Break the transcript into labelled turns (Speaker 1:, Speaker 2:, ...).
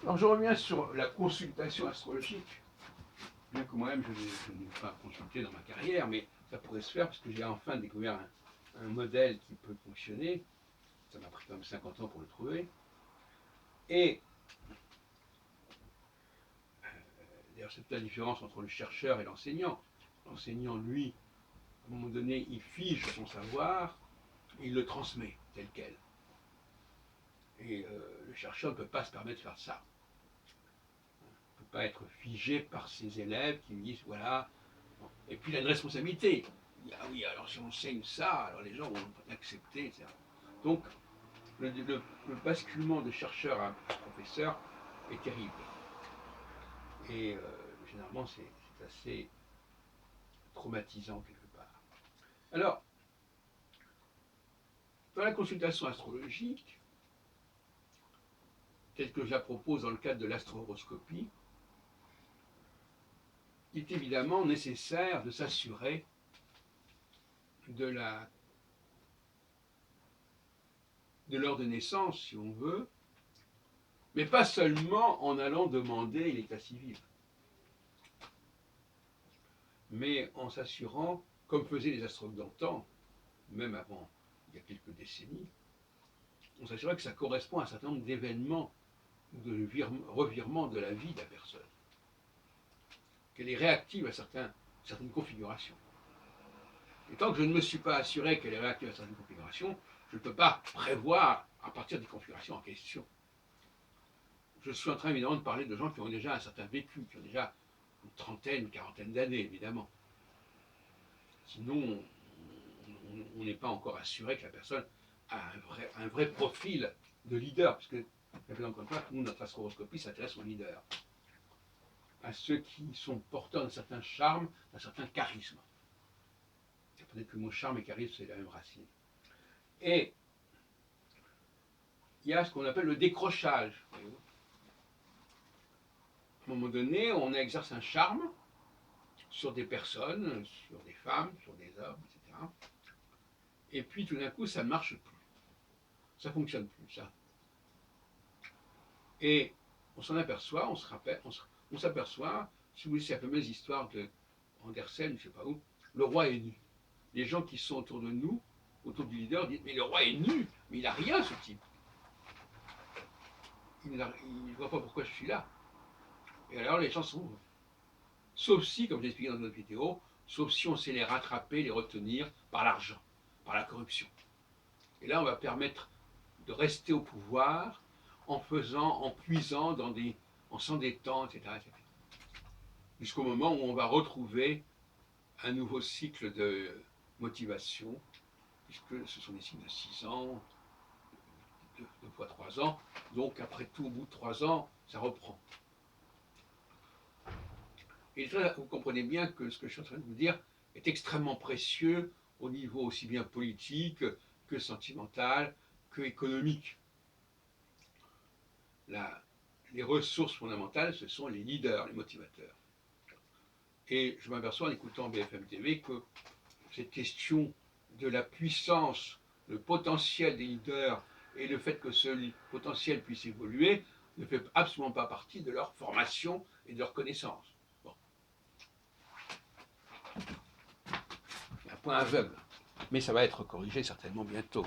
Speaker 1: Alors je reviens sur la consultation astrologique, bien que moi-même je n'ai pas consulté dans ma carrière, mais ça pourrait se faire parce que j'ai enfin découvert un modèle qui peut fonctionner. Ça m'a pris quand même 50 ans pour le trouver. Et d'ailleurs, c'est la différence entre le chercheur et l'enseignant. L'enseignant, lui, à un moment donné, il fige son savoir et il le transmet tel quel. Et le chercheur ne peut pas se permettre de faire ça. Il ne peut pas être figé par ses élèves qui lui disent voilà. Et puis il a une responsabilité. Il dit, ah oui, alors si on enseigne ça, alors les gens vont l'accepter, etc. Donc le basculement de chercheur à professeur est terrible. Et généralement c'est assez traumatisant quelque part. Alors, dans la consultation astrologique, telle que je la propose dans le cadre de l'astroroscopie, il est évidemment nécessaire de s'assurer de l'heure de naissance, si on veut, mais pas seulement en allant demander l'état civil, mais en s'assurant, comme faisaient les astrologues d'antan, même avant, il y a quelques décennies, on s'assurait que ça correspond à un certain nombre d'événements, de revirements de la vie de la personne, qu'elle est réactive à certaines configurations. Et tant que je ne me suis pas assuré qu'elle est réactive à certaines configurations, je ne peux pas prévoir à partir des configurations en question. Je suis en train évidemment de parler de gens qui ont déjà un certain vécu, qui ont déjà une trentaine, une quarantaine d'années, évidemment. Sinon, on n'est pas encore assuré que la personne a un vrai profil de leader, parce que, encore une fois, nous, notre astroroscopie s'intéresse aux leaders, à ceux qui sont porteurs d'un certain charme, d'un certain charisme. Peut-être que le mot charme et charisme, c'est la même racine. Et il y a ce qu'on appelle le décrochage. À un moment donné, on exerce un charme sur des personnes, sur des femmes, sur des hommes, etc. Et puis tout d'un coup, ça ne marche plus. Ça ne fonctionne plus, ça. Et on s'en aperçoit, on se rappelle, on s'aperçoit, si vous voulez, c'est la fameuse histoire de Andersen, je ne sais pas où, le roi est nu. Les gens qui sont autour de nous, autour du leader, disent mais le roi est nu, mais il n'a rien ce type. Il ne voit pas pourquoi je suis là. Et alors les gens s'ouvrent. Sauf si, comme j'ai expliqué dans notre vidéo, sauf si on sait les rattraper, les retenir par l'argent, par la corruption. Et là, on va permettre de rester au pouvoir en puisant en s'endettant, etc., etc. Jusqu'au moment où on va retrouver un nouveau cycle de motivation, puisque ce sont des cycles de 6 ans, 2 fois 3 ans, donc après tout, au bout de 3 ans, ça reprend. Et là, vous comprenez bien que ce que je suis en train de vous dire est extrêmement précieux au niveau aussi bien politique que sentimental, que économique. Les ressources fondamentales, ce sont les leaders, les motivateurs. Et je m'aperçois en écoutant BFM TV que cette question de la puissance, le potentiel des leaders et le fait que ce potentiel puisse évoluer ne fait absolument pas partie de leur formation et de leur connaissance. Bon. Un point aveugle. Mais ça va être corrigé certainement bientôt.